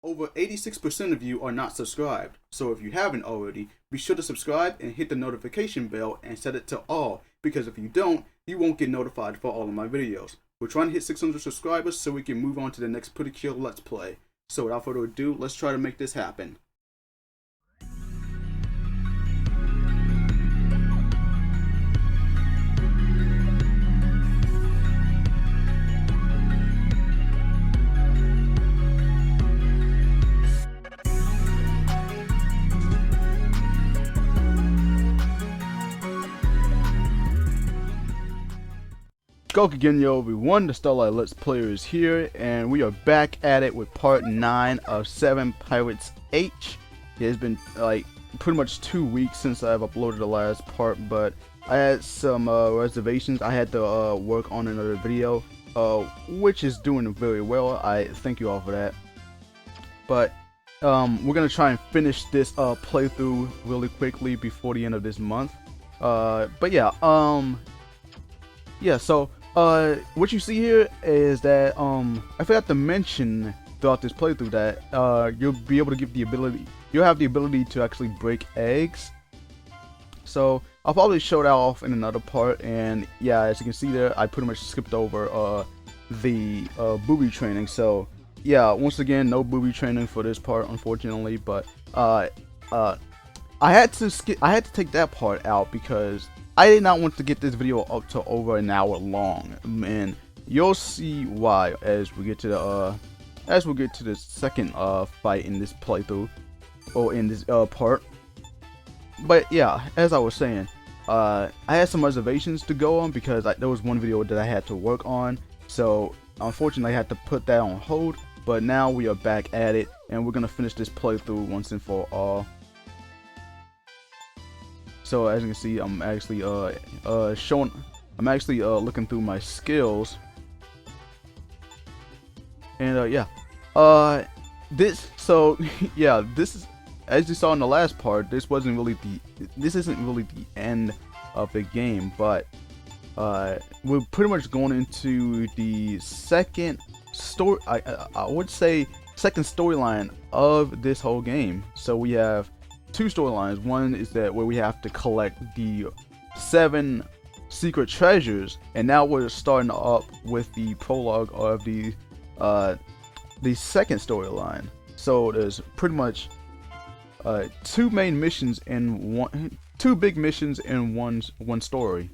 over 86% of you are not subscribed. So if you haven't already, be sure to subscribe and hit the notification bell and set it to all, because if you don't, you won't get notified for all of my videos. We're trying to hit 600 subscribers so we can move on to the next Pretty Kill Let's Play. So without further ado, let's try to make this happen. Go again, yo everyone, the Starlight Let's Player is here, and we are back at it with part 9 of 7 Pirates H. It has been like pretty much 2 weeks since I've uploaded the last part, but I had some reservations. I had to work on another video, which is doing very well. I thank you all for that. But we're gonna try and finish this playthrough really quickly before the end of this month. But yeah, so what you see here is that I forgot to mention throughout this playthrough that you'll be able to give the ability, you'll have the ability to actually break eggs. So I'll probably show that off in another part, and yeah, as you can see there, I pretty much skipped over the booby training. So yeah, once again, no booby training for this part, unfortunately, but I had to take that part out because I did not want to get this video up to over an hour long, and you'll see why as we get to the second fight in this playthrough, or in this part. But yeah, as I was saying, I had some reservations to go on because there was one video that I had to work on, so unfortunately I had to put that on hold. But now we are back at it, and we're gonna finish this playthrough once and for all. So as you can see, I'm actually looking through my skills, and yeah, this is, as you saw in the last part, this isn't really the end of the game, but we're pretty much going into the second story. I would say second storyline of this whole game. So we have two storylines. One is that where we have to collect the 7 secret treasures, and now we're starting up with the prologue of the second storyline. So there's pretty much two main missions in one, two big missions in one story.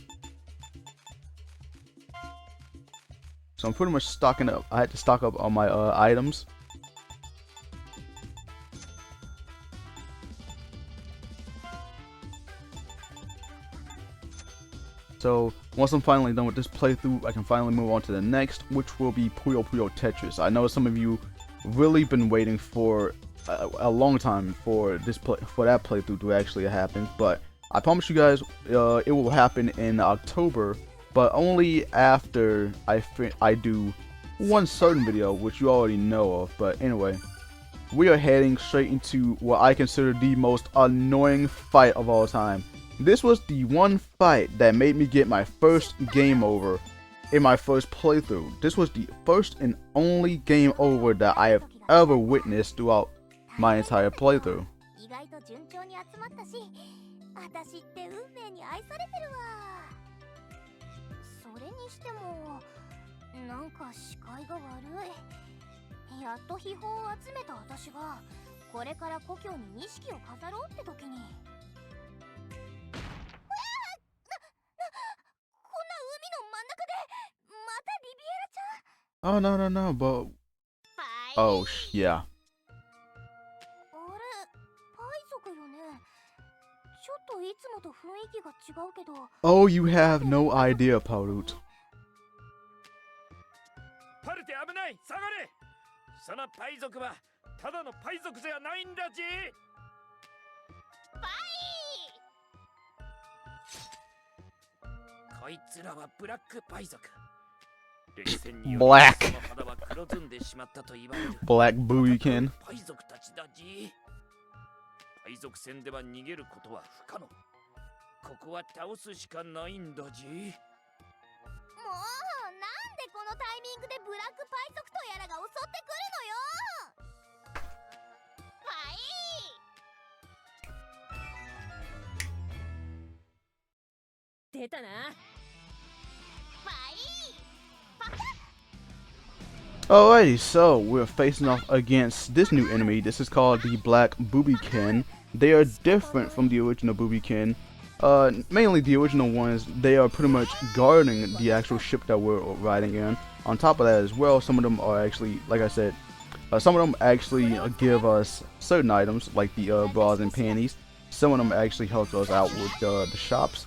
So I'm pretty much stocking up. I had to stock up on my items. So once I'm finally done with this playthrough, I can finally move on to the next, which will be Puyo Puyo Tetris. I know some of you really been waiting for a long time for that playthrough to actually happen, but I promise you guys it will happen in October, but only after I do one certain video, which you already know of. But anyway, we are heading straight into what I consider the most annoying fight of all time. This was the one fight that made me get my first game over in my first playthrough. This was the first and only game over that I have ever witnessed throughout my entire playthrough. Oh no, but oh yeah. Oh, you have no idea, Parute. Parute, 危ない、下がれ。そのパイ族はただのパイ族じゃないんだじ。パイ。こいつらはブラックパイ族。Black. Black Buikin. パイ族たちだじ。パイ族戦では逃げることは不可能。ここは倒すしかないんだじ。もうなんでこのタイミングでブラックパイ族とやらが襲ってくるのよ。Alrighty, so we're facing off against this new enemy. This is called the Black Boobykin. They are different from the original Boobykin. Mainly the original ones, they are pretty much guarding the actual ship that we're riding in. On top of that as well, some of them are actually, like I said, some of them actually give us certain items, like the bras and panties. Some of them actually help us out with the shops.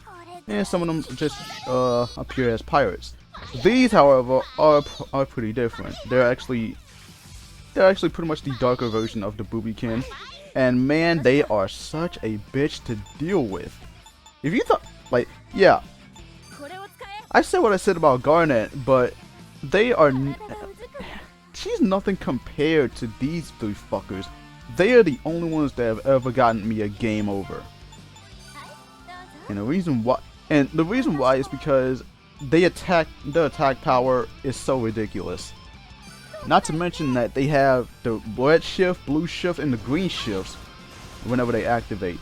And some of them just appear as pirates. These, however, are pretty different. They're actually pretty much the darker version of the Boobykin. And man, they are such a bitch to deal with. If you thought, like, yeah, I said what I said about Garnet, but they are, she's nothing compared to these three fuckers. They are the only ones that have ever gotten me a game over. And the reason why is because their attack power is so ridiculous. Not to mention that they have the red shift, blue shift, and the green shifts whenever they activate.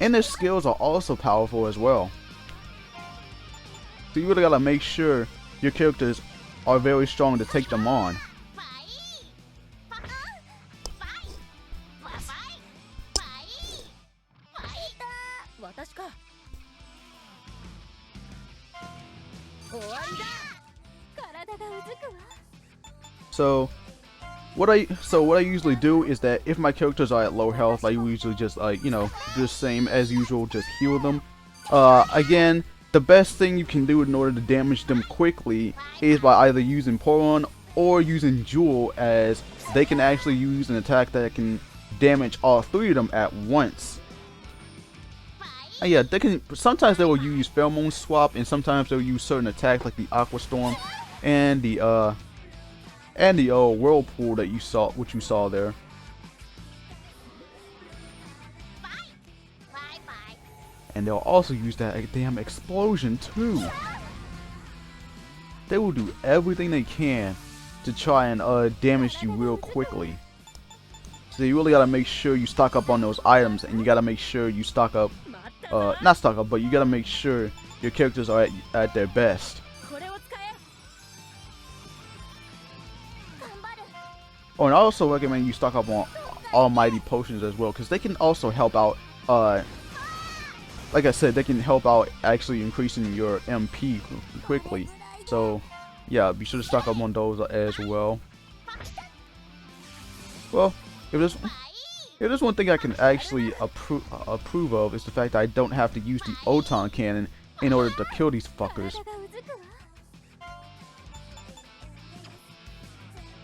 And their skills are also powerful as well. So you really gotta make sure your characters are very strong to take them on. So what I usually do is that if my characters are at low health, I usually just do the same as usual, just heal them. Again, the best thing you can do in order to damage them quickly is by either using Poron or using Jewel, as they can actually use an attack that can damage all three of them at once. And yeah, sometimes they will use Pheromone Swap, and sometimes they'll use certain attacks like the Aqua Storm and the Whirlpool that you saw there. And they'll also use that damn explosion too. They will do everything they can to try and damage you real quickly. So you really gotta make sure you stock up on those items, and you gotta make sure you stock up, not stock up, but you gotta make sure your characters are at their best. Oh, and I also recommend you stock up on Almighty Potions as well, because they can also help out, like I said, they can help out actually increasing your MP quickly. So, yeah, be sure to stock up on those as well. Well, if there's one thing I can actually approve of, is the fact that I don't have to use the Oton Cannon in order to kill these fuckers.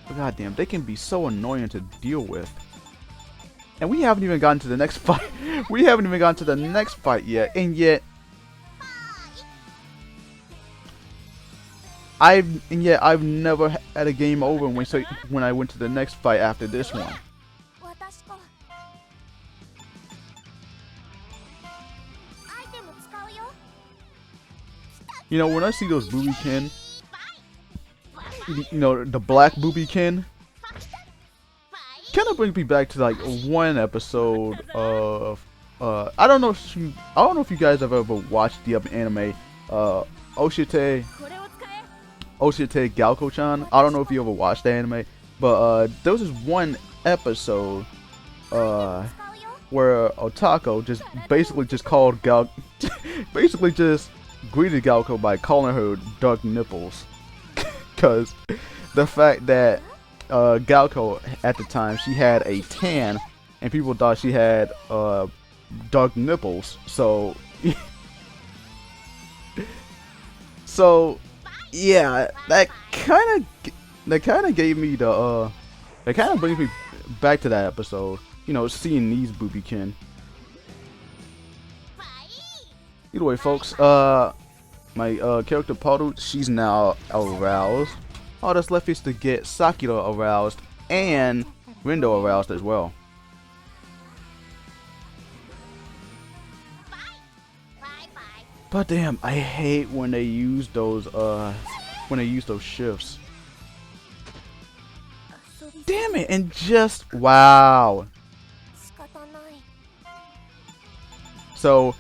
But goddamn, they can be so annoying to deal with. And we haven't even gotten to the next fight. We haven't even gotten to the next fight yet, and yet I've never had a game over when I went to the next fight after this one. You know, when I see those Boobykin, you know, the black Boobykin, kind of brings me back to like one episode of I don't know if you guys have ever watched the anime Oshite Galko-chan. I don't know if you ever watched the anime, but there was this one episode where Otako just basically just called basically just greeted Galko by calling her dark nipples. Because the fact that Galko at the time, she had a tan, and people thought she had dark nipples. So yeah, that kind of gave me the that kind of brings me back to that episode. You know, seeing these Boobykin. Either way, folks, my character Parute, she's now aroused. All that's left is to get Sakura aroused and Rindo aroused as well. But damn, I hate when they use those shifts. Damn it, and just wow. So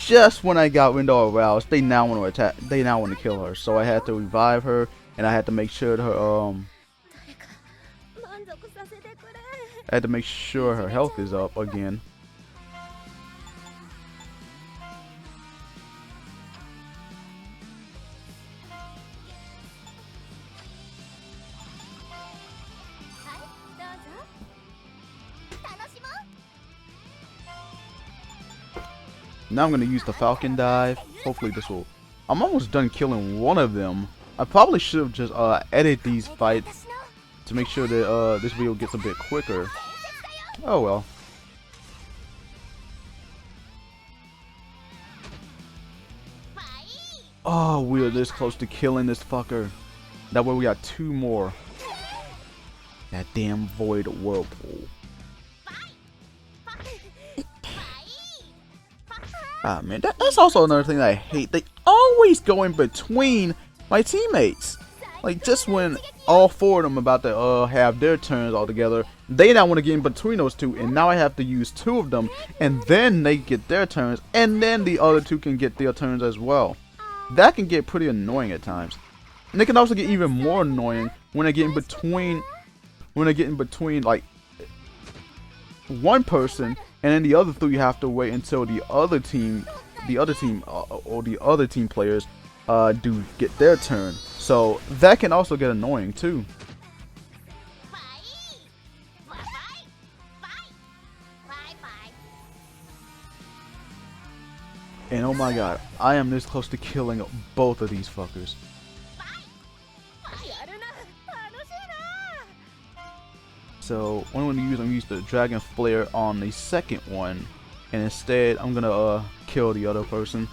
just when I got Rindo aroused, they now want to attack. They now want to kill her. So I had to revive her, and I had to make sure her health is up again. Now I'm gonna use the Falcon Dive. Hopefully this will. I'm almost done killing one of them. I probably should have just edited these fights to make sure that this video gets a bit quicker. Oh well. Oh, we are this close to killing this fucker. That way we got 2 more. That damn Void Whirlpool. Ah man, that's also another thing that I hate. They always go in between my teammates. Like just when all 4 of them about to have their turns all together, they now want to get in between those 2, and now I have to use 2 of them, and then they get their turns, and then the other 2 can get their turns as well. That can get pretty annoying at times, and it can also get even more annoying when I get in between. Like one person, and then the other 3 have to wait until the other team players do get their turn. So that can also get annoying too. And oh my god, I am this close to killing both of these fuckers. So what I'm gonna use the Dragon Flare on the second one, and instead I'm gonna kill the other person.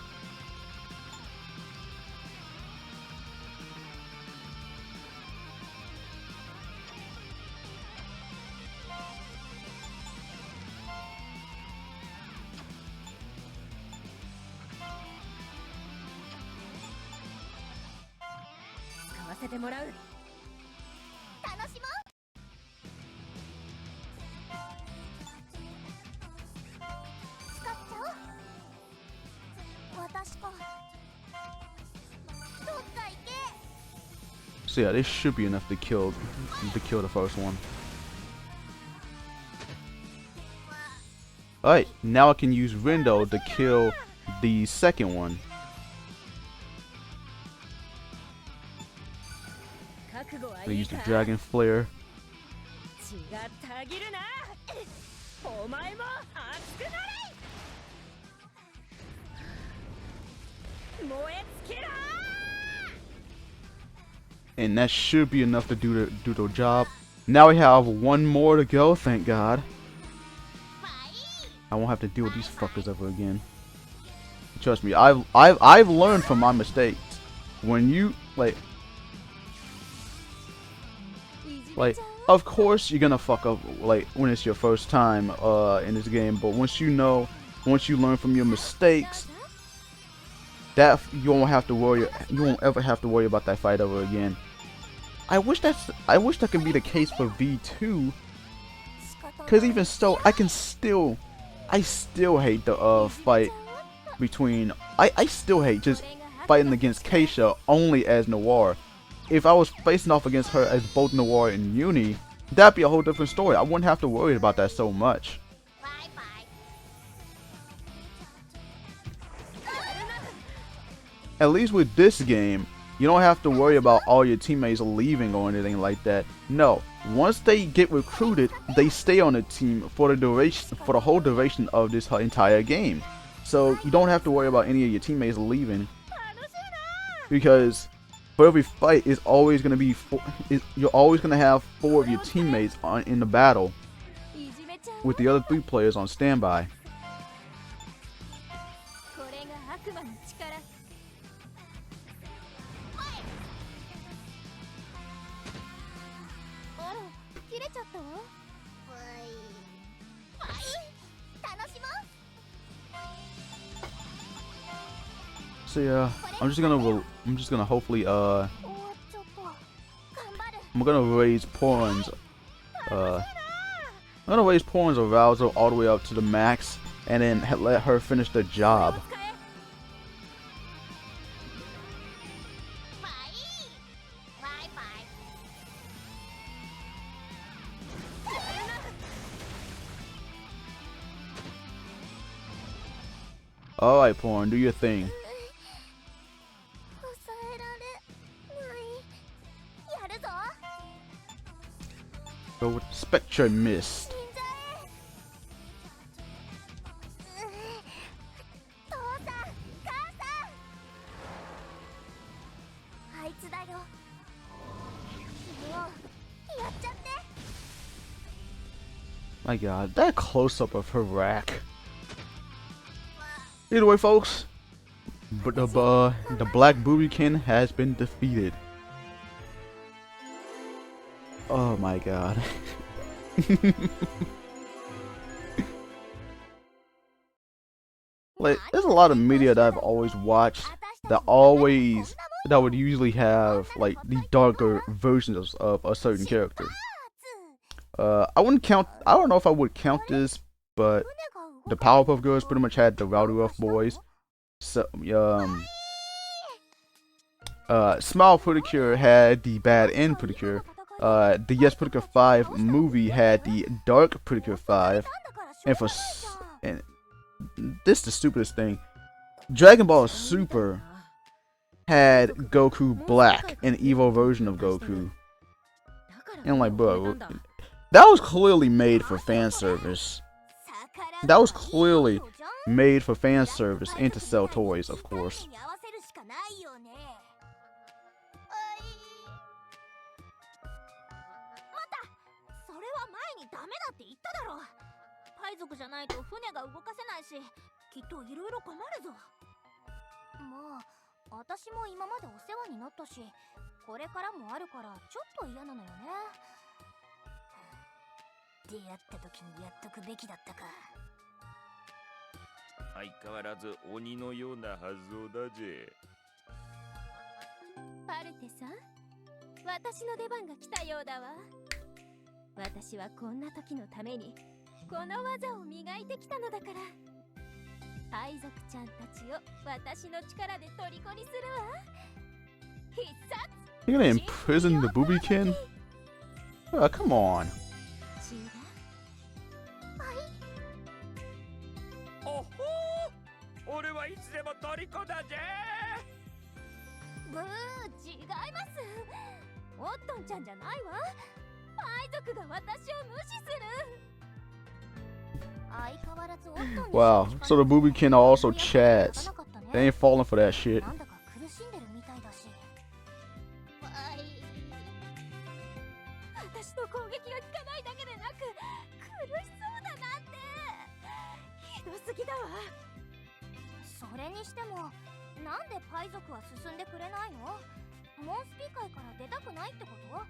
So yeah, this should be enough to kill the first one. Alright, now I can use Rindo to kill the second one. I use the Dragon Flare. And that should be enough to do the job. Now we have 1 more to go, thank God. I won't have to deal with these fuckers ever again. Trust me, I've learned from my mistakes. When you like, of course you're gonna fuck up like when it's your first time in this game, but once you learn from your mistakes, that you won't ever have to worry about that fight ever again. I wish that can be the case for V2, cause even so, I still hate the fight between. I still hate just fighting against Keisha only as Noir. If I was facing off against her as both Noir and Uni, that'd be a whole different story. I wouldn't have to worry about that so much. At least with this game, you don't have to worry about all your teammates leaving or anything like that. No, once they get recruited, they stay on the team for the whole duration of this entire game. So you don't have to worry about any of your teammates leaving, because for every fight is always going to be you're always going to have 4 of your teammates in the battle, with the other 3 players on standby. So yeah, I'm just gonna hopefully I'm gonna raise Poron's arousal all the way up to the max, and then let her finish the job. Alright, porn, do your thing. 抑えられない。やるぞ。 Go with Spectre Mist. 死んじゃえ。父さん、母さん。あいつだよ。もうやっちゃって。 My god, that close-up of her rack. Either way, folks, but the Black Boobiekin has been defeated. Oh my god. Like, there's a lot of media that I've always watched that would usually have like the darker versions of a certain character. I don't know if I would count this, but the Powerpuff Girls pretty much had the Rowdy Rough Boys. So Smile Pretty had the Bad End Pretty Cure. The Yes Pretty Cure 5 movie had the Dark Pretty Cure 5, and this is the stupidest thing. Dragon Ball Super had Goku Black, an evil version of Goku. And I'm like, bro, that was clearly made for fan service. That was clearly made for fan service and to sell toys, of course. 海賊じゃないと船が動かせないし、きっといろいろ困るぞ。まあ、私も今までお世話になったし、これからもあるからちょっと嫌なのよね。出会った時にやっとくべきだったか。相変わらず鬼のような発想だぜ。パルテさん、私の出番が来たようだわ。私はこんな時のためにこの技を磨いてきたのだから。海賊ちゃんたちを私の力で虜にするわ。必殺。 You're gonna imprison the Boobiekin? Oh, come on. おほー、俺はいつでも虜だぜ。ブー、違います。オットンちゃんじゃないわ。海賊が私を無視する。 Wow, so the Boobiekin are also Chads. They ain't falling for that shit. 私の攻撃が効かないだけでなく、苦しそうだなんて。ひどすぎだわ。それにしても、なんでパイ族は進んでくれないの？モンスピ界から出たくないってこと？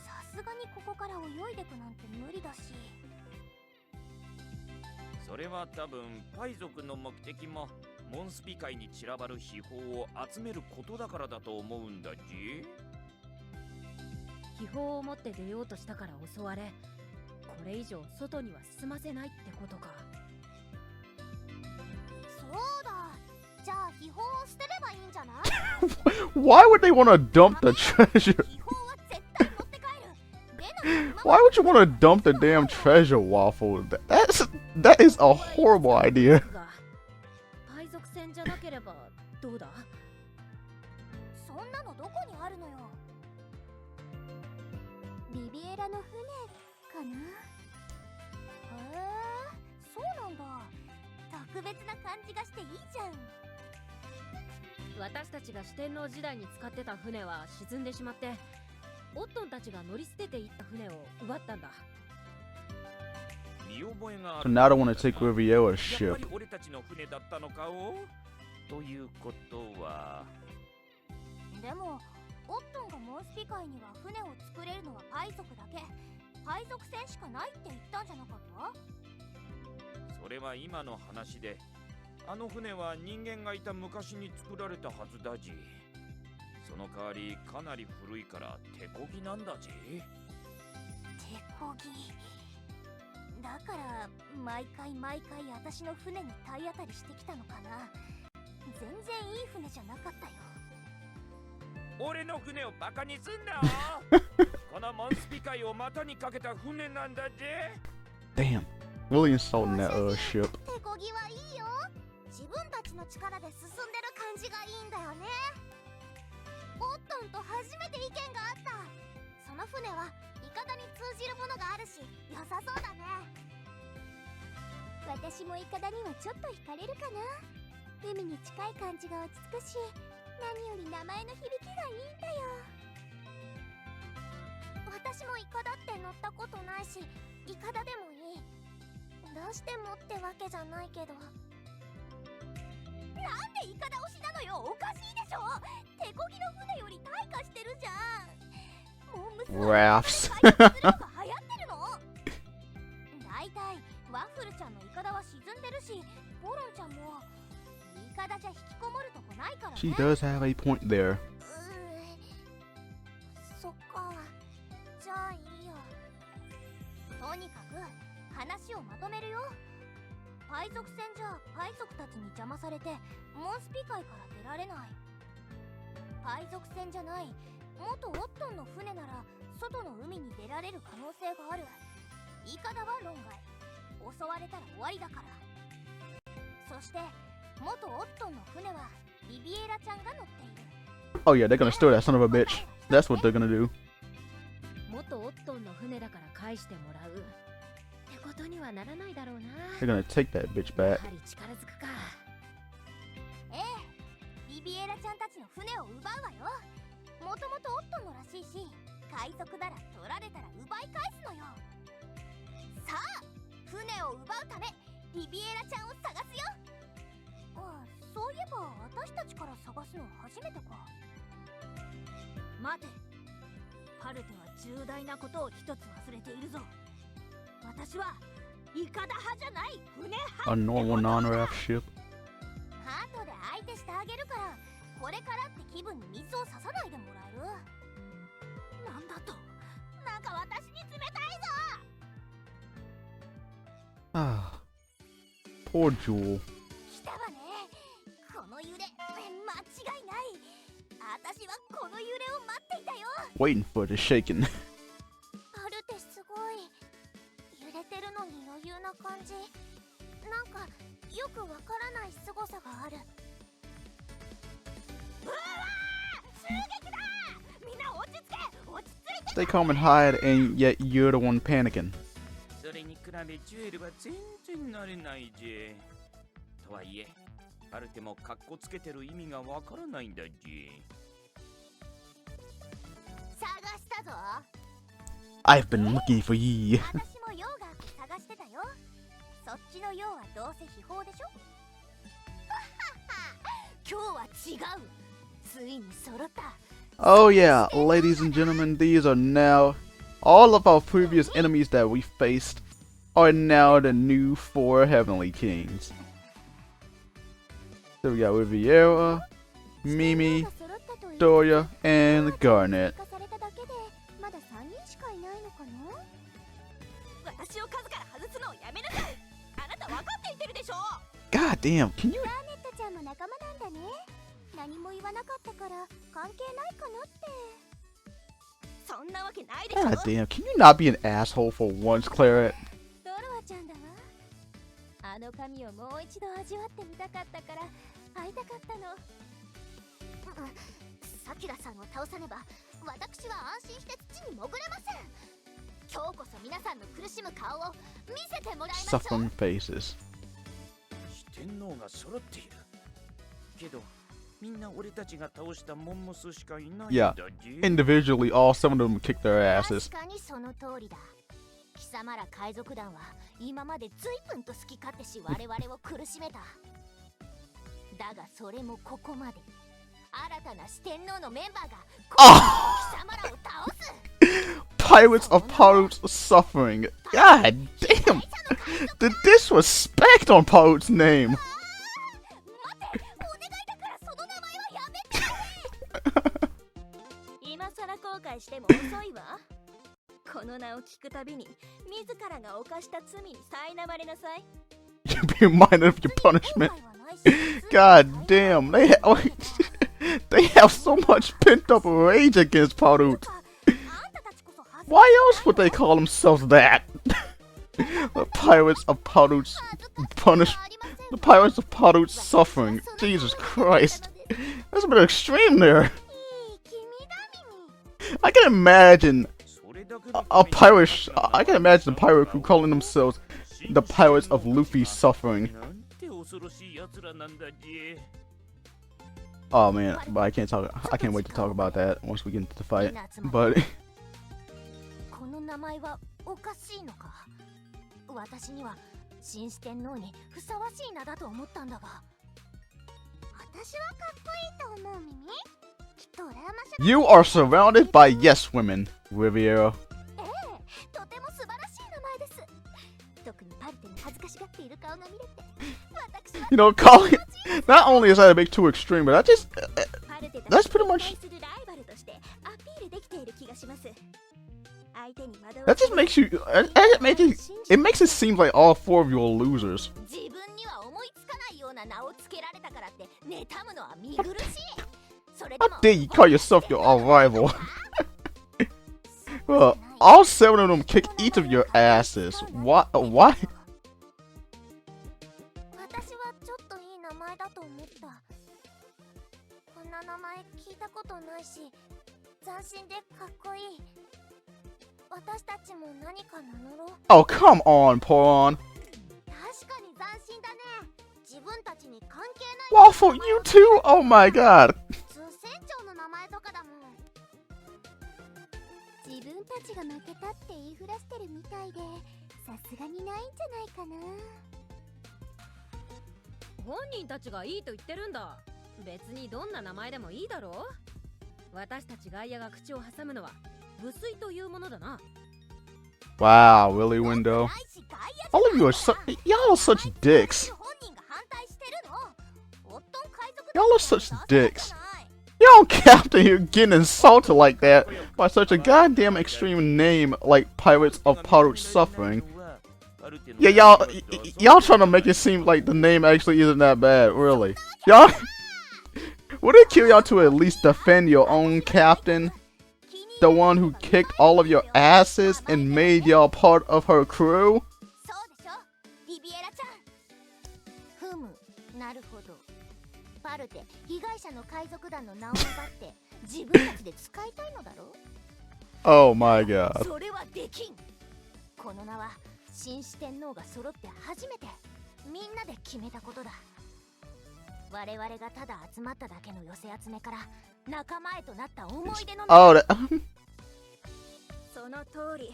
さすがにここから泳いでくなんて無理だし。 それは多分パイ族の目的もモンスピ界に散らばる秘宝を集めることだからだと思うんだじ。秘宝を持って出ようとしたから襲われ、これ以上外には進ませないってことか。そうだ。じゃあ秘宝を捨てればいいんじゃない？ Why would they want to dump the treasure? Why would you want to dump the damn treasure, Waffle? That is a horrible idea. 海賊船じゃなければどうだ？そんなのどこにあるのよ。リビエラの船かな。へえ、そうなんだ。特別な感じがしていいじゃん。私たちが四天王時代に使ってた船は沈んでしまって、オットンたちが乗り捨てていった船を奪ったんだ。 So now I want to take Riviera's ship. やっぱり俺たちの船だったのかを？ということは。でも、オットンがモンスピ界には船を作れるのはパイ族だけ。パイ族船しかないって言ったんじゃなかった？それは今の話で、あの船は人間がいた昔に作られたはずだじ。その代わりかなり古いから手漕ぎなんだじ。手漕ぎだから毎回私の船に体当たりしてきたのかな。全然いい船じゃなかったよ。俺の船をバカにすんな。このモンスピ界を股にかけた船なんだぜ。 Damn, really insulting that ship. 手漕ぎはいいよ。自分たちの力で進んでる感じがいいんだよね。オットンと初めて意見があった。その船はイカダに通じるものがあるし良さそうだね。私もイカダにはちょっと惹かれるかな。海に近い感じが落ち着くし、何より名前の響きがいいんだよ。私もイカダって乗ったことないし、イカダでもいい。どうしてもってわけじゃないけど。なんでイカダ推しなのよ。おかしいでしょ。手こぎの船より退化してるじゃん。もう娘はRafts. 回復するのが流行ってるの。だいたいワッフルちゃんのイカダは沈んでるし、ボロンちゃんもイカダじゃ引きこもるとこないからね。 She does have a point there. そっか。じゃあいいよ。とにかく話をまとめるよ。海賊船じゃ海賊たちに邪魔されてモンスピ海から出られない。海賊船じゃない元オットンの船なら外の海に出られる可能性がある。イカダは論外。襲われたら終わりだから。そして元オットンの船はリビエラちゃんが乗っている。 Oh yeah, they're gonna steal that son of a bitch. That's what they're gonna do. 元オットンの船だから返してもらうってことにはならないだろうな。 They're gonna take that bitch や back. はり力ずくか。ええ、リビエラちゃんたちの船を奪うわよ。もともとオットンのらしいし、海賊なら取られたら奪い返すのよ。さあ、船を奪うためリビエラちゃんを探すよ。あ、そういえば私たちから探すの初めてか。待て、パルテは重大なことを一つ忘れているぞ。私はイカダ派じゃない船 A 派。 normal non-raft ship. ハートで相手してあげるから、これからって気分に水を差さないでもらえる？なんだと、なんか私に冷たいぞ。 Ah, poor Jewel. 来たわね。この揺れ、間違いない。私はこの揺れを待っていたよ。 Waiting for it, shaking. パルテすごい。揺れてるのに余裕な感じ。なんかよくわからない凄さがある。うわー、襲撃だ。みんな落ち着け、落ち着いて。 Stay calm and hide, and yet you're the one panicking. それに比べジュエルは全然慣れないぜ。とはいえパルテもカッコつけてる意味がわからないんだぜ。探したぞ。 I've been looking for ye. 私も用があって探してたよ。そっちの用はどうせ秘宝でしょ。今日は違う。ついに揃った。 Oh yeah, ladies and gentlemen, these are now all of our previous enemies that we faced are now the new 4 Heavenly Kings. So we got Riviera, Mimi, Doria, and Garnet. まだ3人しかいないのかな。私を数から外すのをやめなさい。あなた分かって言ってるでしょ。 God damn, can you? ガーネットちゃんも仲間なんだね。何も言わなかったから関係ないかなって。そんなわけないでしょ。 God damn, can you not be an asshole for once, Claret? ドロアちゃんだわ。あの髪をもう一度味わってみたかったから会いたかったの。サキュラさんを倒さねば私は安心して土に潜れません。今日こそ皆さんの苦しむ顔を見せてもらいましょう。 Suffering faces. 四天王が揃っているけどみんな俺たちが倒したモンモスしかいないんだ Yeah, ぜ。 individually, all 7 of them kicked their asses. 確かにその通りだ。貴様ら海賊団は今まで随分と好き勝手し我々を苦しめた。だがそれもここまで。新たな四天王のメンバーが貴様らを倒す。 Pirates of Parute's suffering. God damn, the disrespect on Parute's name. 待って、お願いだからその名前はやめて。今さら後悔しても遅いわ。この名を聞くたびに自らが犯した罪に苛まれなさい。 You be reminded of your punishment. God damn, they have so much pent up rage against Parute. Why else would they call themselves that? The Pirates of Parute's punish. The pirates of Parute suffering. Jesus Christ. That's a bit extreme there. いい君だミミ I can imagine それだけ a pirate. I can imagine the pirate crew calling themselves the pirates of Luffy suffering. なんて恐ろしい奴らなんだじ。 Oh man, but I can't talk. I can't wait to talk about that once we get into the fight. But この名前はおかしいのか。私には新四天王にふさわしい名だと思ったんだが。私はかっこいいと思うミミ。きっと羨ましい。 you are surrounded by yes women, Riviera. ええ、とても素晴らしい名前です。特にパルテに恥ずかしがっている顔が見れて、私は You know, calling. Not only is that a bit too extreme, butパルテ that's pretty much. するライバルとしてアピールできている気がします。相手に惑わ That just makes you. It makes it seem like all four of you are losers. 自分には思いつかないような名をつけられたからって妬むのは見苦しい。それで How も dare you call yourself your rival? Well, all 7 of them kick each of your asses. Why? Why? 私はちょっといい名前だと思った。こんな名前聞いたことないし、斬新でかっこいい。私たちも何か名乗ろう。 Oh, come on, Poron. 確かに斬新だね。自分たちに関係ない。 Waffle, you too? Oh my god. 普通船長の名前とかだもん。自分たちが負けたって言いふらしてるみたいで、さすがにないんじゃないかな。本人たちがいいと言ってるんだ。別にどんな名前でもいいだろう。私たち外野が口を挟むのは無粋というものだな。 Wow, Willy Window. All of you are y'all are such dicks. Y'all are such dicks. Y'all Captain here getting insulted like that by such a goddamn extreme name like Pirates of Parute Suffering. Yeah, y'all trying to make it seem like the name actually isn't that bad, really. Y'all, would it kill y'all to at least defend your own captain? The one who kicked all of your asses and made y'all part of her crew? そうでしょ、リビエラちゃん。ふむ、なるほど。パルテ、被害者の海賊団の名を奪って自分たちで使いたいのだろう。 Oh my god. それはできん。この名は新四天王が揃って初めてみんなで決めたことだ。我々がただ集まっただけの寄せ集めから仲間へとなった思い出の Oh, that, その通り。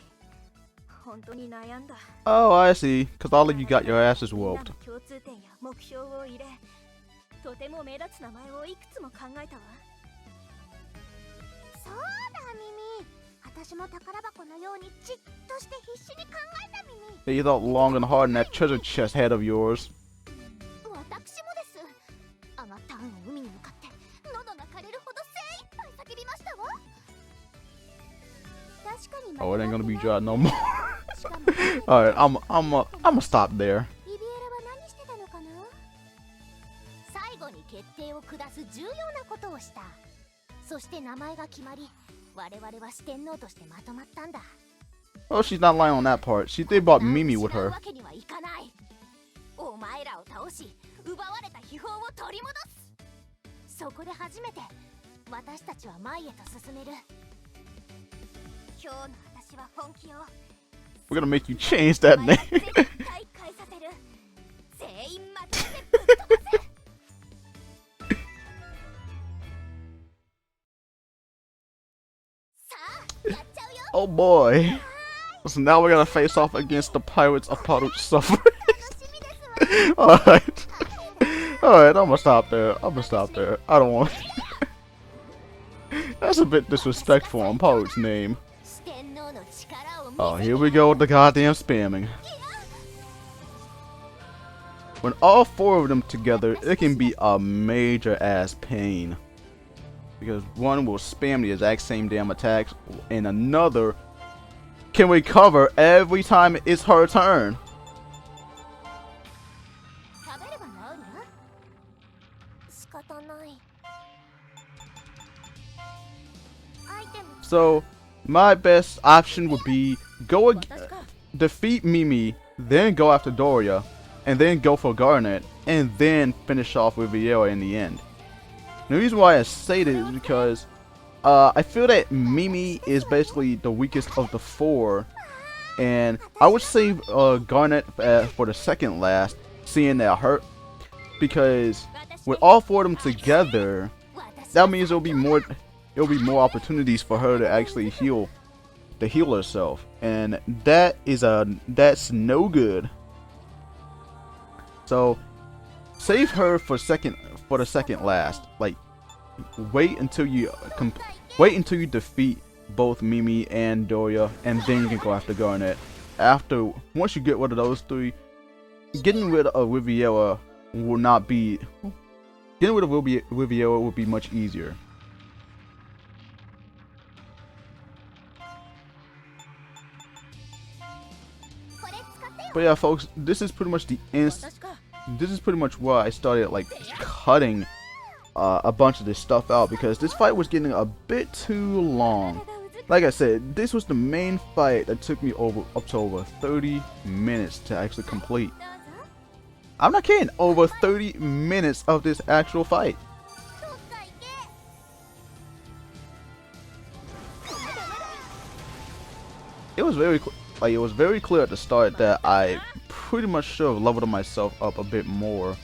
本当に悩んだ。 oh, I see. Cause all of you got your asses みんな whooped. の共通点や目標を入れ、とても目立つ名前をいくつも考えたわ。そうだミミ。私も宝箱のようにじっとして必死に考えたミミ。 You thought long and hard in that treasure chest head of yours. 私もです。上がった運を海に向かって喉が枯れるほど精一杯叫びましたわ。確かに Oh, it ain't gonna be dry no more. しかも Alright, I'ma stop there. リビエラは何してたのかな。最後に決定を下す重要なことをした。そして名前が決まり、我々は四天王としてまとまったんだ。 Oh, she's not lying on that part. She did brought Mimi with 失う her. わけにはいかない。お前らを倒し、奪われた秘宝を取り戻す。そこで初めて私たちは前へと進める。今日の私は本気を。 We're gonna make you change that name. 絶対返させる。全員まとめてぶっ飛ばせ。さあ、やっちゃうよ。 Oh boy. So now we're gonna face off against the Pirates of Parute Suffering. 楽しみですわ。 Alright. Alright, I'm gonna stop there. I don't want. That's a bit disrespectful on Parute's name. 四天王の力を見せて。 Oh, here we go with the goddamn spamming. When all 4 of them together, it can be a major ass pain. Because one will spam the exact same damn attacks, and another can recover every time it's her turn. 食べれば治るわ。仕方ない。アイテム。 So, my best option would be defeat Mimi, then go after Doria, and then go for Garnet, and then finish off with Vieira in the end. The reason why I say this is because I feel that Mimi is basically the weakest of the four, and I would save Garnet for the second last, seeing that hurt, because with all four of them together, that means there'll be more opportunities for her to actually heal herself, and that's no good. So save her for the second last. Like, wait until you defeat both Mimi and Doria, and then you can go after Garnet. Once you get rid of those three, getting rid of Riviera will not be. Getting rid of Riviera will be much easier. But yeah, folks, this is pretty much this is pretty much where I started like cutting a bunch of this stuff out, because this fight was getting a bit too long. Like I said, this was the main fight that took me up to over 30 minutes to actually complete. I'm not kidding, over 30 minutes of this actual fight. It was very clear at the start that I pretty much should have leveled myself up a bit more.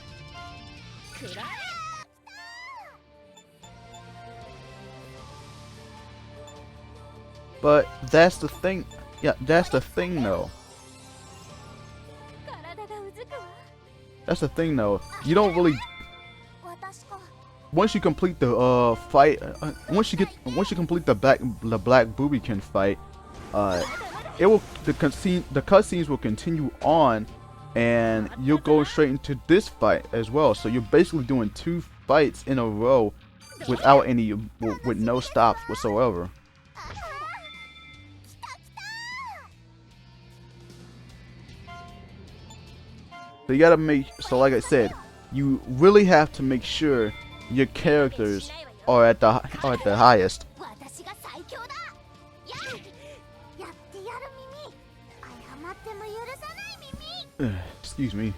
But that's the thing. Yeah, that's the thing though. That's the thing though. You don't really. Once you complete the fight, once you complete the black Boobykin fight, the cutscenes will continue on, and you'll go straight into this fight as well. So you're basically doing 2 fights in a row with no stops whatsoever. So you gotta like I said, you really have to make sure your characters are at the highest. Excuse me.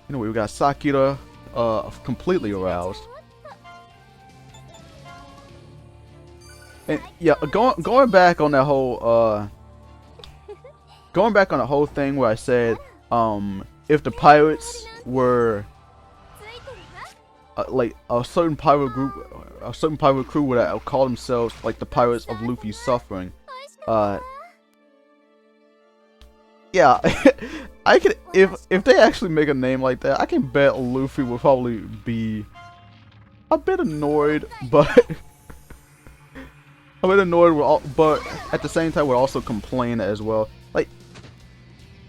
Anyway, we got Sakura completely aroused. And yeah, going back on that whole thing where I said if the pirates were like a certain pirate crew would call themselves like the Pirates of Luffy's Suffering. Yeah, I could if they actually make a name like that, I can bet Luffy will probably be a bit annoyed, but but at the same time would also complain as well. Like,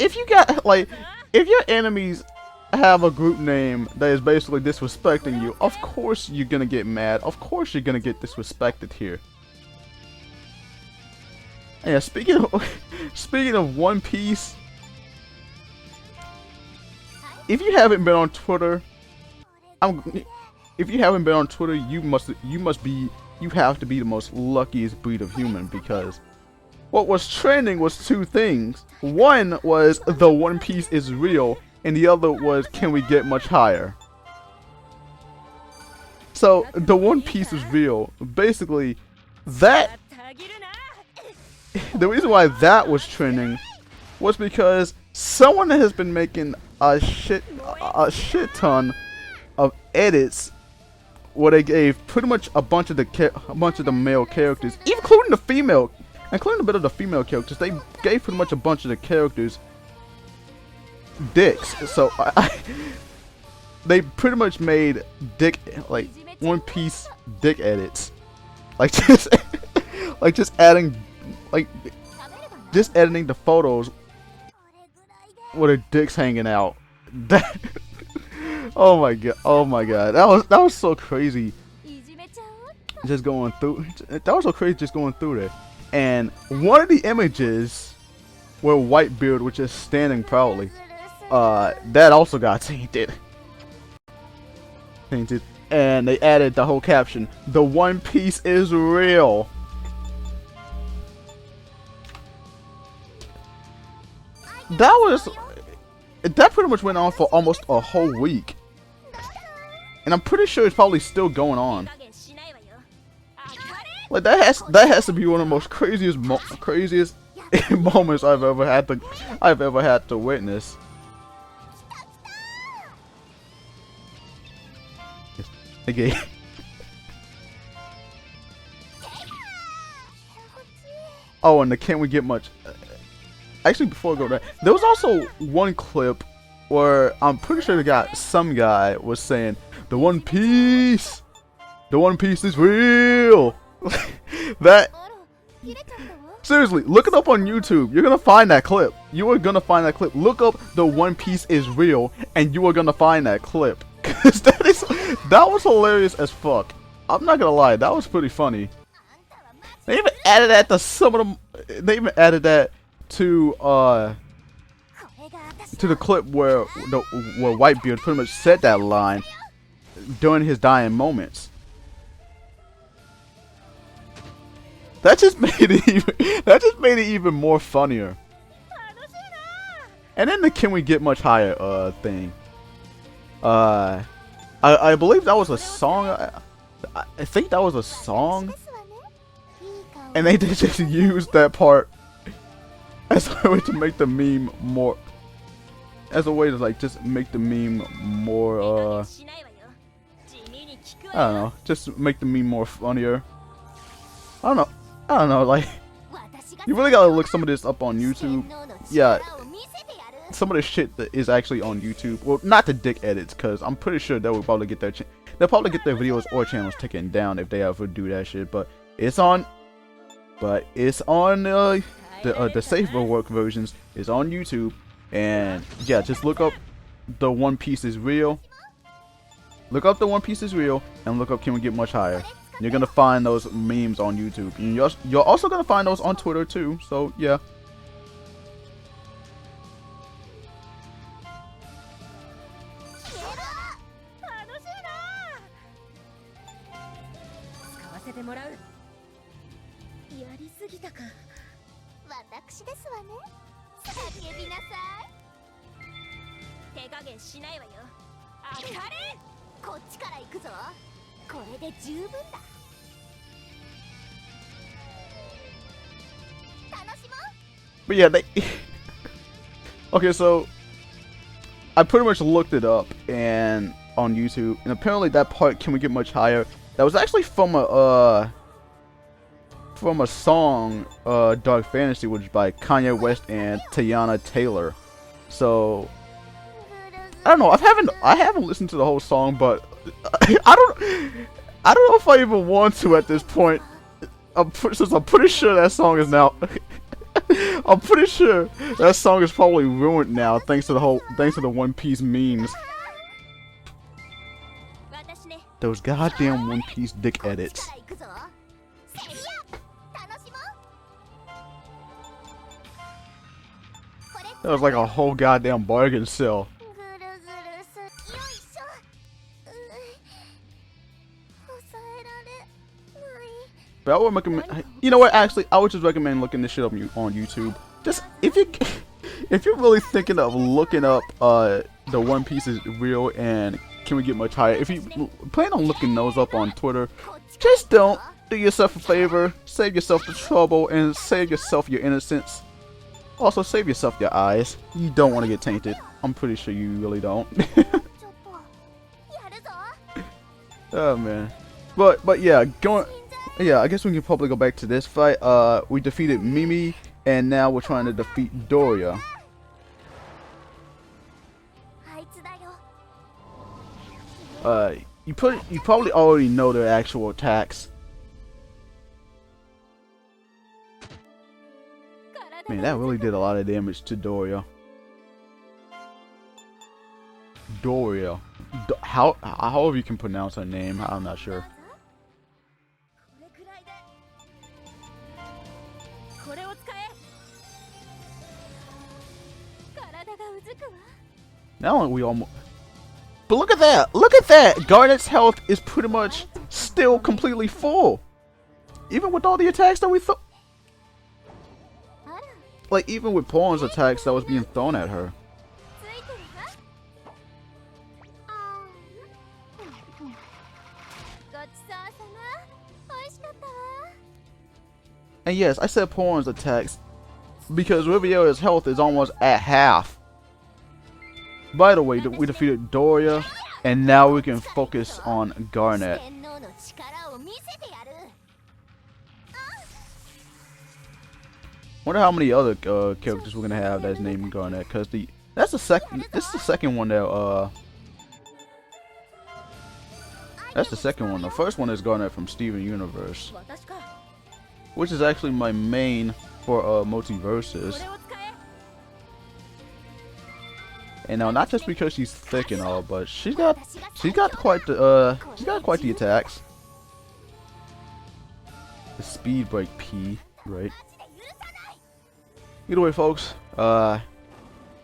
if your enemies have a group name that is basically disrespecting you, of course you're gonna get mad. Of course you're gonna get disrespected here. And yeah, speaking of One Piece, if you haven't been on Twitter, you have to be the most luckiest breed of human, because what was trending was 2 things. One was the One Piece is real, and the other was, can we get much higher? So the One Piece is real. Basically, the reason why that was trending was because someone has been making a shit ton of edits where they gave pretty much a bunch of the male characters, including a bit of the female characters. They gave pretty much a bunch of the characters dicks. So they pretty much made One Piece dick edits, just editing the photos with their dicks hanging out. Oh my god, that was so crazy. Just going through there. And one of the images where Whitebeard was just standing proudly, that also got tainted. And they added the whole caption, "The One Piece is real." that pretty much went on for almost a whole week, and I'm pretty sure it's probably still going on. Like that has to be one of the most craziest moments I've ever had to witness. Okay. Oh, and the Can We Get Much? Actually, before I go there, there was also one clip where I'm pretty sure some guy was saying, the One Piece is real. That, seriously, look it up on YouTube. You're gonna find that clip. You are gonna find that clip. Look up the One Piece is real, and you are gonna find that clip. Cause that was hilarious as fuck. I'm not gonna lie, that was pretty funny. They even added that to some of them. They even added that to the clip where Whitebeard pretty much said that line during his dying moments. That just made it even more funnier. And then the Can We Get Much Higher thing. I believe that was a song. I think that was a song. And they just used that part as a way to make the meme more. As a way to like just make the meme more. I don't know. Just make the meme more funnier. I don't know. Like, you really gotta look some of this up on YouTube. Yeah. Some of the shit that is actually on YouTube. Well, not the dick edits, cause I'm pretty sure they will probably get their videos or channels taken down if they ever do that shit. But it's on the safer work versions. It's on YouTube, and yeah, just look up the One Piece is real. Look up the One Piece is real, and look up Can We Get Much Higher. You're gonna find those memes on YouTube. And you're also gonna find those on Twitter too. So yeah. But yeah, okay, so I pretty much looked it up and on YouTube, and apparently that part, Can We Get Much Higher, that was actually from a song, Dark Fantasy, which is by Kanye West and Tiana Taylor. So I don't know. I haven't listened to the whole song, but I don't know if I even want to at this point. Since I'm pretty sure that song is now. I'm pretty sure that song is probably ruined now, thanks to the One Piece memes. Those goddamn One Piece dick edits. That was like a whole goddamn bargain sale. But I would recommend, you know what, actually, I would just recommend looking this shit up on YouTube. Just, if you're really thinking of looking up, the One Piece is real and Can We Get Much Higher, if you plan on looking those up on Twitter, just don't. Do yourself a favor, save yourself the trouble, and save yourself your innocence. Also, save yourself your eyes. You don't want to get tainted. I'm pretty sure you really don't. Oh, man. But yeah, I guess we can probably go back to this fight. We defeated Mimi, and now we're trying to defeat Doria. You probably already know their actual attacks. Man, that really did a lot of damage to Doria. However you can pronounce her name, I'm not sure. Now we almost. But look at that! Look at that! Garnet's health is pretty much still completely full, even with all the attacks that we thought. like even with Pawn's attacks that was being thrown at her. ついてるわ。ごちそうさま。美味しかったわ。 And yes, I said Pawn's attacks because Riviera's health is almost at half. By the way, we defeated Doria, and now we can focus on Garnet. 天皇の力を見せてやる。 Wonder how many other characters we're gonna have that's named Garnet, cause this is the second one that that's the second one. The first one is Garnet from Steven Universe, 私か。 which is actually my main for multiverses. これを使え。 And now, not just because she's thick and all, but she's got quite the attacks. The speed break P, right? Either way, folks, I'm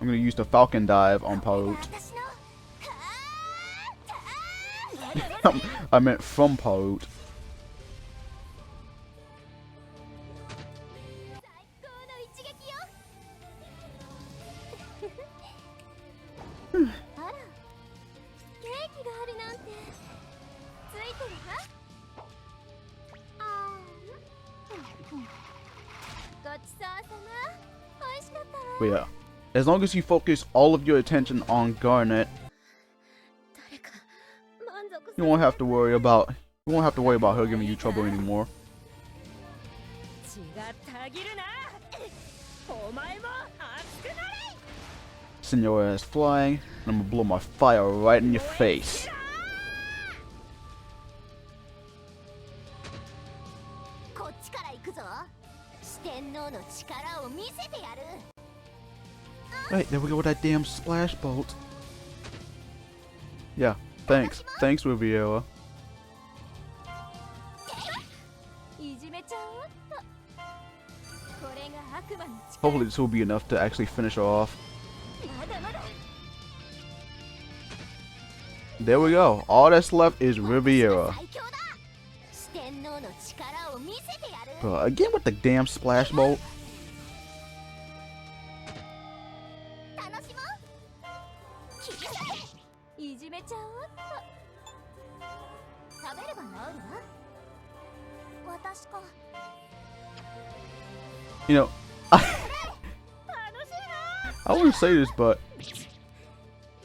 gonna use the Falcon Dive on Parute. 私の I meant from Parute. 最高の一撃よ。あら、ケーキがあるなんて。ついてるわ。ごちそうさま。美味しかったわ。 But yeah, as long as you focus all of your attention on Garnet, 誰か満足 you won't have to worry about her giving you trouble anymore. 血がたぎるな。お前も熱くなれ。 Send your ass flying, and I'm gonna blow my fire right in your face. こっちから行くぞ。四天王の力を見せてやる。 Right, there we go with that damn splash bolt. Yeah, thanks, Riviera. いじめちゃおうっと。これが悪魔の力。 Hopefully this will be enough to actually finish her off. まだまだ。 There we go. All that's left is Riviera. 最強だ。四天王の力を見せてやる。 Bro, again with the damn splash bolt. 楽しもう。いじめちゃおうっと。食べれば治るわ。私か。 You know, I wouldn't say this, but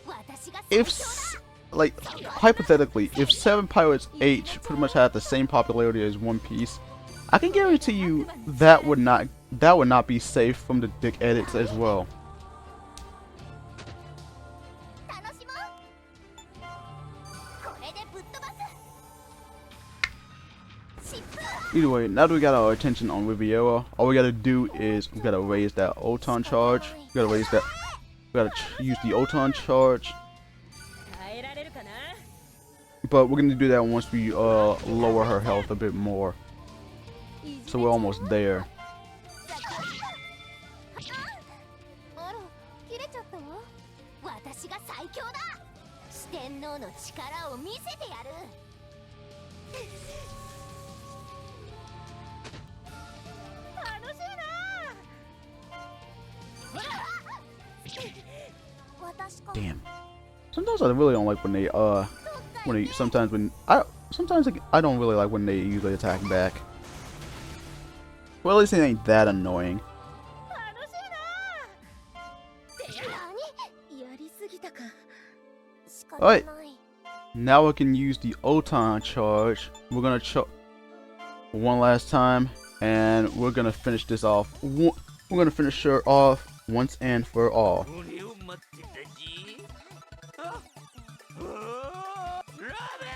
私が if, like, hypothetically, if 7 Pirates H pretty much had the same popularity as One Piece, I can guarantee you that would not be safe from the dick edits as well. 楽しもう。これでぶっ飛ばす。疾風。 Either way, now that we got our attention on Riviera, all we gotta do is we gotta raise that Oton charge. We gotta use the Oton charge. 耐えられるかな。 But we're gonna do that once we lower her health a bit more. So we're almost there. あら、切れちゃったわ。私が最強だ。四天王の力を見せてやる。楽しいな。私か。 Damn. Sometimes I really don't like when they sometimes I don't really like when they usually attack back. Well, at least it ain't that annoying. 楽しいな。何？やりすぎたか。仕方ない。 Now we can use the Oton charge. We're gonna one last time, and we're gonna finish this off. We're gonna finish her off once and for all. 俺を待ってたじ。ラーメン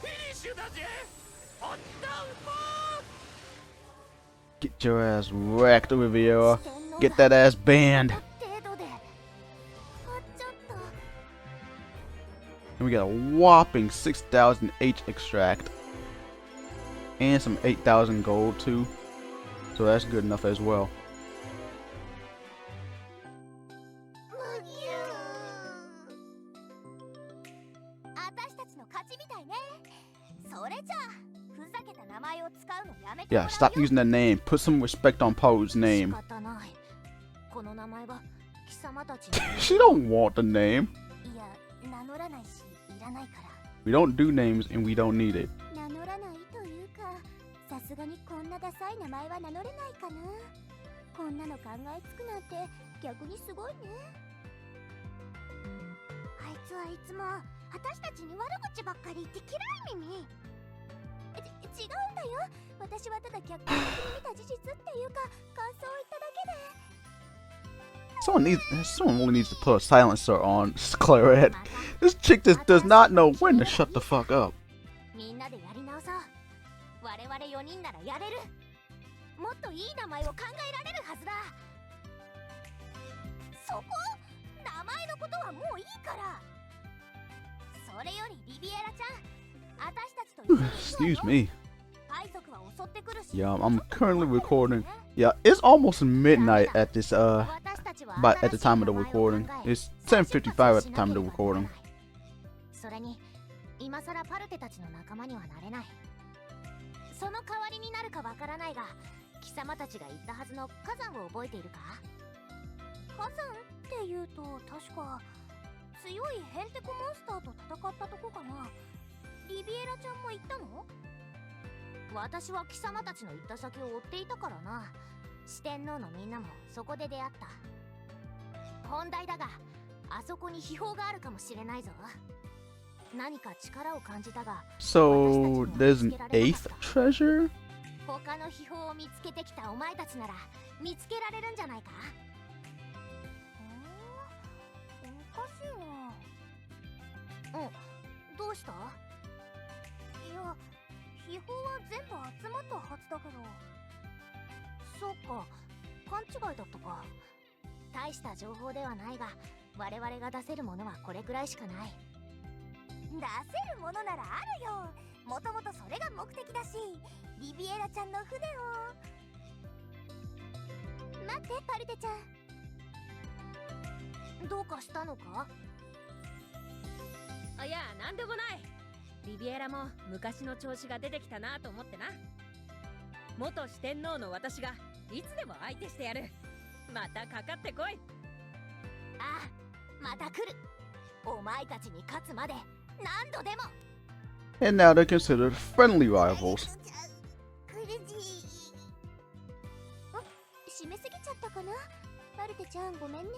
フィニッシュだぜ。ホットフォー Get your ass wrecked, Riviera. Get that ass banned. 程度で。終わっちゃった。 And we got a whopping 6,000 H extract. And some 8,000 gold too. So that's good enough as well. 私たちの勝ちみたいね。それじゃあふざけた名前を使うのやめて Yeah, stop using that name. Put some respect on Parute's 仕 name. 方ないこの名前は貴様たち She don't want the name. いや名乗らないしいらないから We don't do names and we don't need it. 名乗らないというかさすがにこんなダサい名前は名乗れないかなこんなの考えつくなんて逆にすごいねあいつはいつも私たちに悪口ばっかり言って嫌い耳違うんだよ私はただ客観的に見た事実っていうか感想を言っただけで Someone really needs to put a silencer on Claret. This chick just does not know when to shut the fuck up. みんなでやり直そう我々4人ならやれるもっといい名前を考えられるはずだそこ名前のことはもういいからそれよりリビエラちゃん私たちと一緒に行くわ Excuse よ me. 海賊は襲ってくるし Yeah, I'm currently recording. Yeah, it's almost midnight at this but at the time of the recording. It's 10:55 at the time of the recording. それに今さらパルテたちの仲間にはなれないその代わりになるかわからないが貴様たちが言ったはずの火山を覚えているか火山っていうと確か強いヘンテコモンスターと戦ったとこかなリビエラちゃんも行ったの私は貴様たちの行った先を追っていたからな四天王のみんなもそこで出会った本題だがあそこに秘宝があるかもしれないぞ何か力を感じたが So there's an eighth treasure? 他の秘宝を見つけてきたお前たちなら見つけられるんじゃないかおかしいなどうしたいや秘宝は全部集まったはずだけどそうか勘違いだったか大した情報ではないが我々が出せるものはこれくらいしかない出せるものならあるよもともとそれが目的だしリビエラちゃんの船を待ってパルテちゃんどうかしたのかいやなんでもないリビエラも昔の調子が出てきたなと思ってな元四天王の私がいつでも相手してやるまたかかってこいああまた来るお前たちに勝つまで何度でも And now they're considered friendly rivals. 締めすぎちゃったかなパルテちゃんごめんね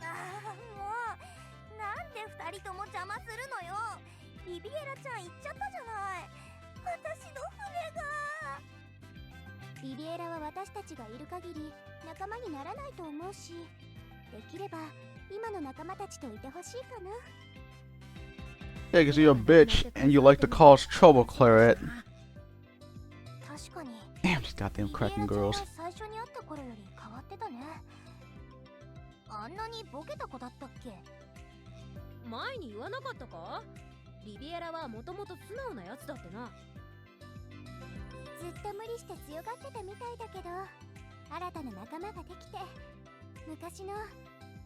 ああもうなんで2人とも邪魔するのよリビエラちゃん行っちゃったじゃない私の船がリビエラは私たちがいる限り仲間にならないと思うしできれば今の仲間たちといてほしいかな Yeah, because you're a bitch and you like to cause trouble, Claret. 確かに Damn, these goddamn cracking girls. 最初に会った頃より変わってたねあんなにボケた子だったっけ前に言わなかったかリビエラはもともと素直なやつだってなずっと無理して強がってたみたいだけど新たな仲間ができて昔の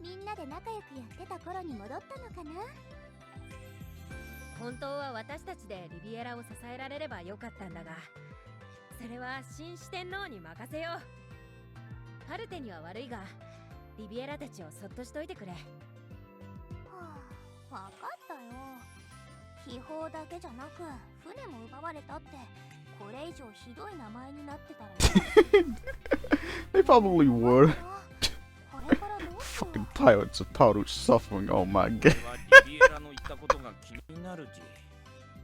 みんなで仲良くやってた頃に戻ったのかな本当は私たちでリビエラを支えられればよかったんだがそれは新四天王に任せようパルテには悪いがリビエラたちをそっとしといてくれはあ、わかったよ秘宝だけじゃなく船も奪われたってこれ以上ひどい名前になってたら They probably would. これからどうしよ Fucking pirates of Parute suffering. Oh my god. リビエラの言ったことが気になる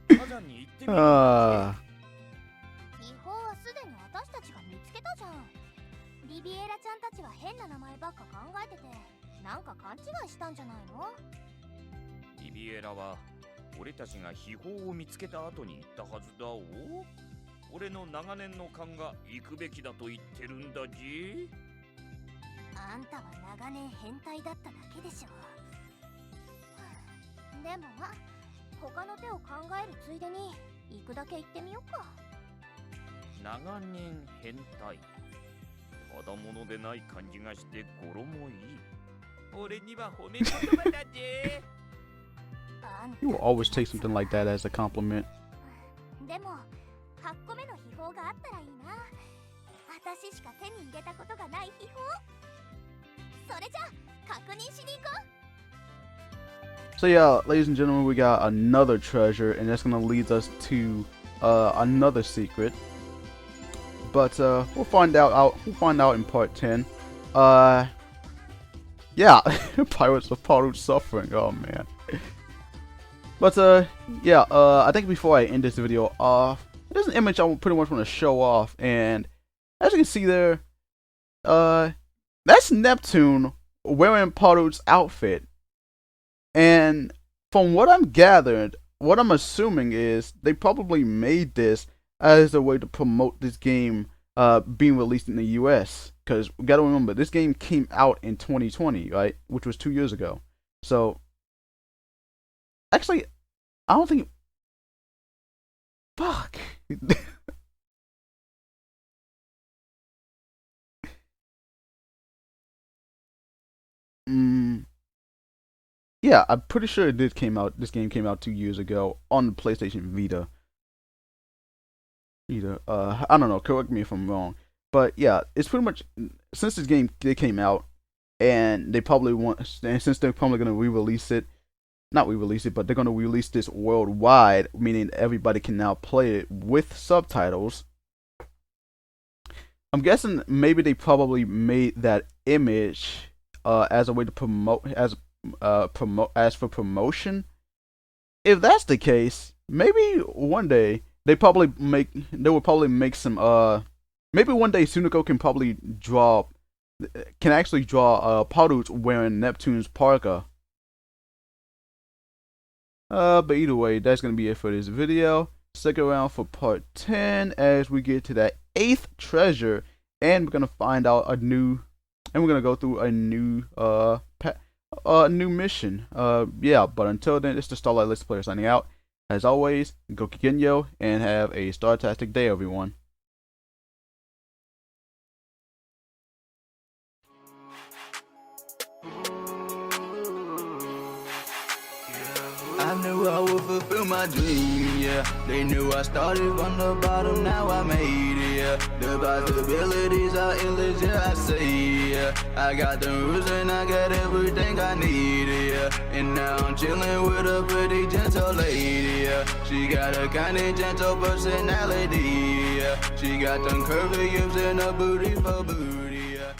じ火山に行ってみる Ah. 秘宝はすでに私たちが見つけたじゃんリビエラちゃんたちは変な名前ばっか考えててなんか勘違いしたんじゃないのリビエラは俺たちが秘宝を見つけた後に言ったはずだお俺の長年の勘が行くべきだと言ってるんだじあんたは長年変態だっただけでしょでもまあ他の手を考えるついでに行くだけ行ってみようか長年変態ただものでない感じがして語呂もいい俺には褒め言葉だぜあんた You will always take something like that as a compliment. でも8個目の秘宝があったらいいな。私しか手に入れたことがない秘宝。それじゃ確認しに行こう。 So yeah, ladies and gentlemen, we got another treasure, and that's gonna lead us to another secret. But we'll find out. We'll find out in part 10. Yeah, Pirates of Parute suffering. Oh man. But yeah. I think before I end this video off, there's an image I pretty much want to show off, and as you can see there, that's Neptune wearing Parute's outfit. And from what I'm gathered, what I'm assuming is they probably made this as a way to promote this game being released in the US. Because we gotta remember, this game came out in 2020, right? Which was 2 years ago. So, actually, I don't think. Fuck. Yeah, I'm pretty sure this game came out 2 years ago on the PlayStation Vita. I don't know, correct me if I'm wrong. But yeah, it's pretty much, since this game came out, and since they're probably gonna re-release it, not re-release it, but they're gonna release this worldwide, meaning everybody can now play it with subtitles. I'm guessing maybe they probably made that image as a way to promote for promotion. If that's the case, maybe one day they will probably make some maybe one day Sunako can actually draw Parute wearing Neptune's parka. But either way, that's gonna be it for this video. Stick around for part 10 as we get to that 8th treasure, and we're gonna find out we're gonna go through a new new mission. Yeah, but until then, it's the Starlight Let's Player signing out. As always, go Kigenyo and have a startastic day, everyone. I knew I would fulfill my dream, yeah. They knew I started from the bottom, now I made it, yeah. The possibilities are endless, yeah, I say, yeah. I got the rules and I got everything I need, yeah. And now I'm chilling with a pretty gentle lady, yeah. She got a kind of gentle personality, yeah. She got them curvy hips and a booty for booty, yeah.